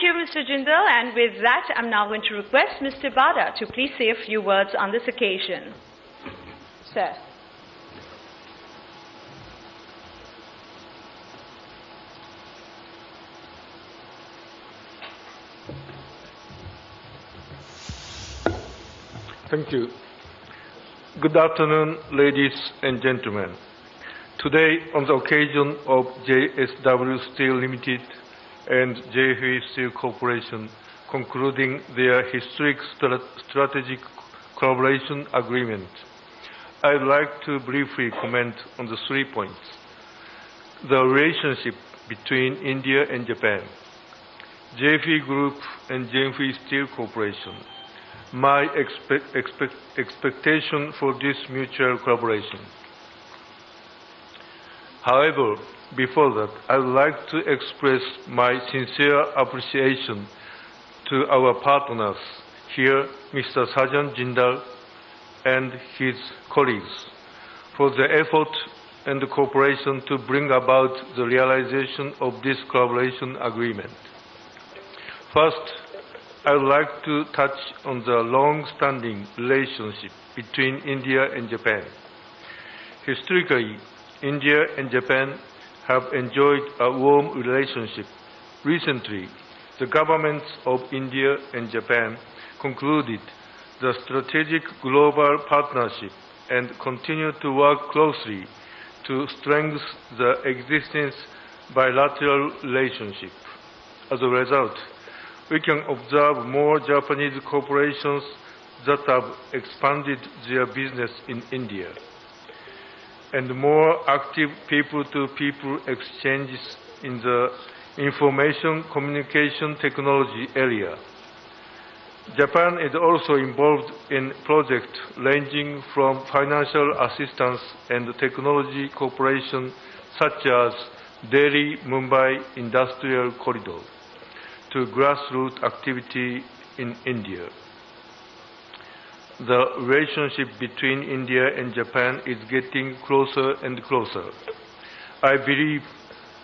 you, Mr. Jindal. And with that, I'm now going to request Mr. Bada to please say a few words on this occasion. Sir. Thank you. Good afternoon, ladies and gentlemen. Today, on the occasion of JSW Steel Limited and JFE Steel Corporation concluding their historic strategic collaboration agreement, I would like to briefly comment on the 3 points. The relationship between India and Japan, JFE Group and JFE Steel Corporation, my expectation for this mutual collaboration. However, before that, I would like to express my sincere appreciation to our partners here, Mr. Sajan Jindal and his colleagues, for their effort and cooperation to bring about the realization of this collaboration agreement. First, I would like to touch on the long-standing relationship between India and Japan. Historically, India and Japan have enjoyed a warm relationship. Recently, the governments of India and Japan concluded the strategic global partnership and continue to work closely to strengthen the existing bilateral relationship. As a result, we can observe more Japanese corporations that have expanded their business in India, and more active people-to-people exchanges in the information communication technology area. Japan is also involved in projects ranging from financial assistance and technology cooperation such as Delhi-Mumbai Industrial Corridor to grassroots activity in India. The relationship between India and Japan is getting closer and closer. I believe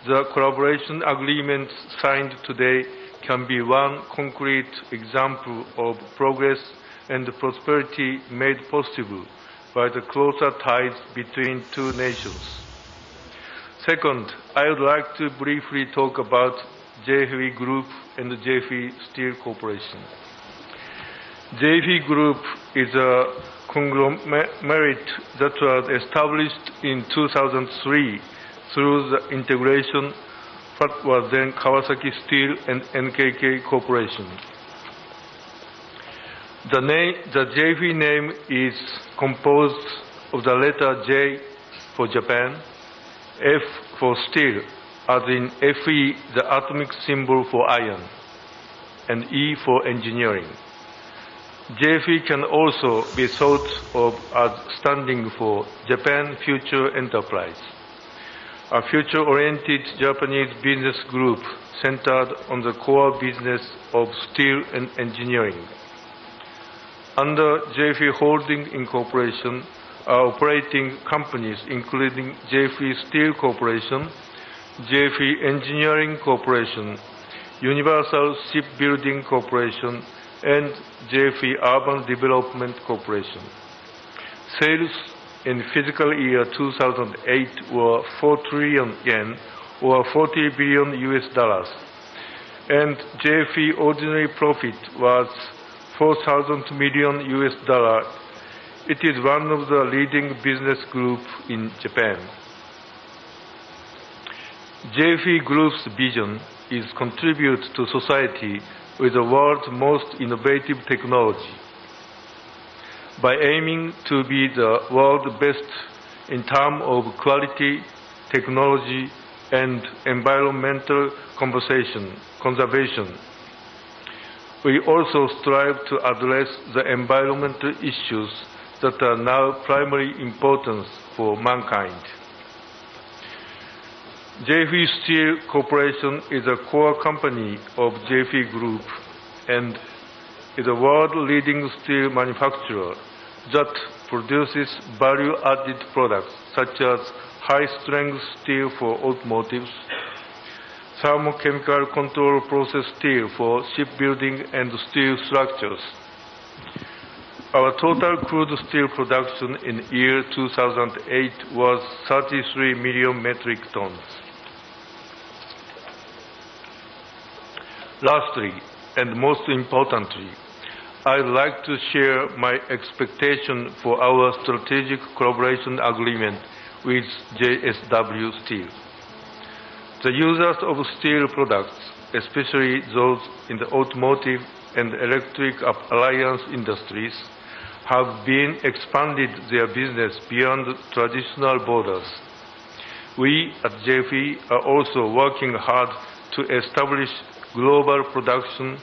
the collaboration agreement signed today can be one concrete example of progress and prosperity made possible by the closer ties between two nations. Second, I would like to briefly talk about JFE Group and the JFE Steel Corporation. JFE Group is a conglomerate that was established in 2003 through the integration what was then Kawasaki Steel and NKK Corporation. The JFE name is composed of the letter J for Japan, F for steel, as in Fe, the atomic symbol for iron, and E for engineering. JFE can also be thought of as standing for Japan Future Enterprise, a future-oriented Japanese business group centered on the core business of steel and engineering. Under JFE Holdings Incorporation are operating companies including JFE Steel Corporation, JFE Engineering Corporation, Universal Shipbuilding Corporation, and JFE Urban Development Corporation. Sales in fiscal year 2008 were 4 trillion yen, or $40 billion US, and JFE ordinary profit was 4,000 million US. It is one of the leading business groups in Japan. JFE Group's vision is contribute to society with the world's most innovative technology. By aiming to be the world's best in terms of quality, technology, and environmental conservation, we also strive to address the environmental issues that are now primary importance for mankind. JFE Steel Corporation is a core company of JFE Group and is a world-leading steel manufacturer that produces value-added products such as high-strength steel for automotives, thermochemical control process steel for shipbuilding and steel structures. Our total crude steel production in year 2008 was 33 million metric tons. Lastly, and most importantly, I'd like to share my expectation for our strategic collaboration agreement with JSW Steel. The users of steel products, especially those in the automotive and electric appliance industries, have been expanded their business beyond traditional borders. We at JFE are also working hard to establish global production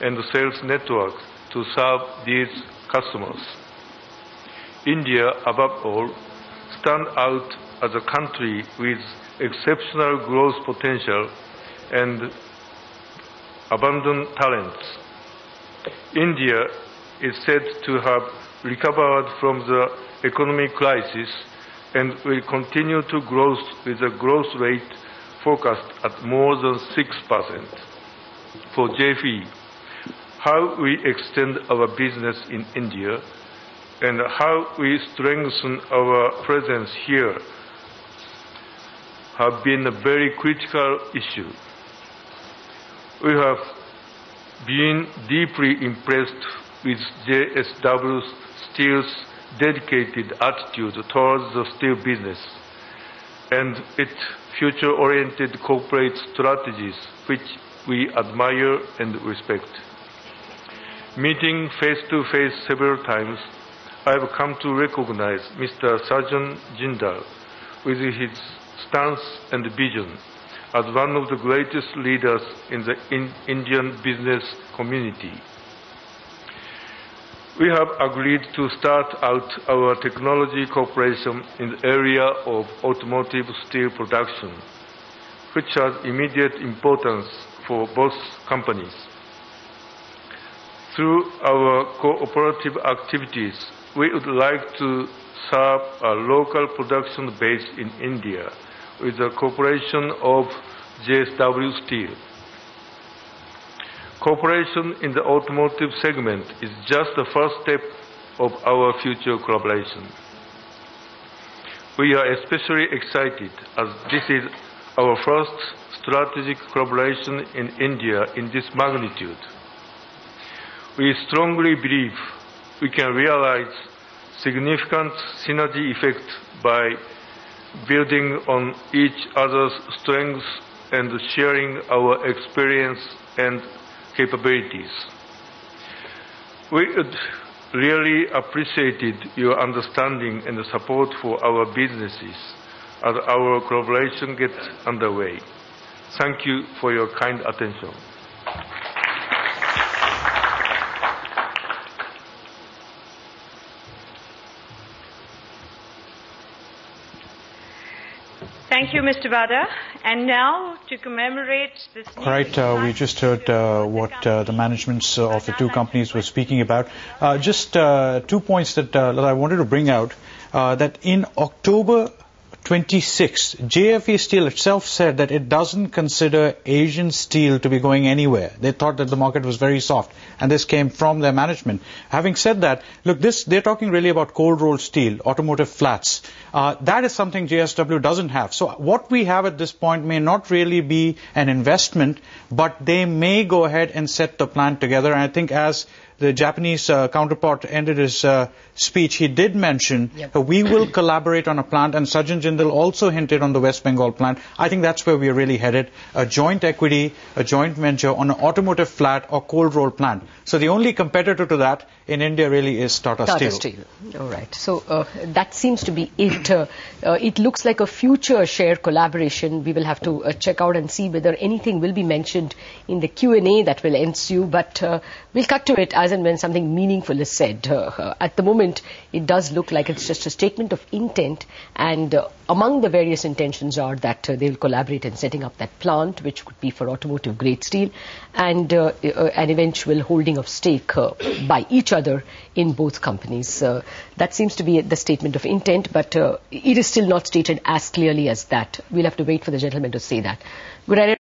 and sales networks to serve these customers. India, above all, stands out as a country with exceptional growth potential and abundant talents. India is said to have recovered from the economic crisis and will continue to grow with a growth rate forecast at more than 6%. For JFE, how we extend our business in India and how we strengthen our presence here have been a very critical issue. We have been deeply impressed with JSW Steel's dedicated attitude towards the steel business and its future-oriented corporate strategies, which we admire and respect. Meeting face-to-face several times, I have come to recognize Mr. Sajan Jindal with his stance and vision as one of the greatest leaders in the Indian business community. We have agreed to start out our technology cooperation in the area of automotive steel production, which has immediate importance for both companies. Through our cooperative activities, we would like to serve a local production base in India with the cooperation of JSW Steel. Cooperation in the automotive segment is just the first step of our future collaboration. We are especially excited as this is our first strategic collaboration in India in this magnitude. We strongly believe we can realize significant synergy effect by building on each other's strengths and sharing our experience and capabilities. We would really appreciate your understanding and support for our businesses as our collaboration gets underway. Thank you for your kind attention. Thank you, Mr. Bada. And now, to commemorate this... All right, we just heard what the managements of the two companies were speaking about. Just 2 points that I wanted to bring out. That in October 26, JFE Steel itself said that it doesn't consider Asian steel to be going anywhere. They thought that the market was very soft, and this came from their management. Having said that, look, they're talking really about cold rolled steel, automotive flats. That is something JSW doesn't have. So what we have at this point may not really be an investment, but they may go ahead and set the plant together. And I think as the Japanese counterpart ended his speech, he did mention we will collaborate on a plant, and Sajan Jindal also hinted on the West Bengal plant. I think that's where we are really headed, a joint equity, a joint venture on an automotive flat or cold roll plant. So the only competitor to that in India really is Tata Steel. All right. So that seems to be it. It looks like a future share collaboration. We will have to check out and see whether anything will be mentioned in the Q&A that will ensue. But we'll cut to it as and when something meaningful is said. At the moment, it does look like it's just a statement of intent, and among the various intentions are that they will collaborate in setting up that plant, which could be for automotive grade steel, and an eventual holding of stake by each other in both companies. That seems to be the statement of intent, but it is still not stated as clearly as that. We'll have to wait for the gentleman to say that. Good idea.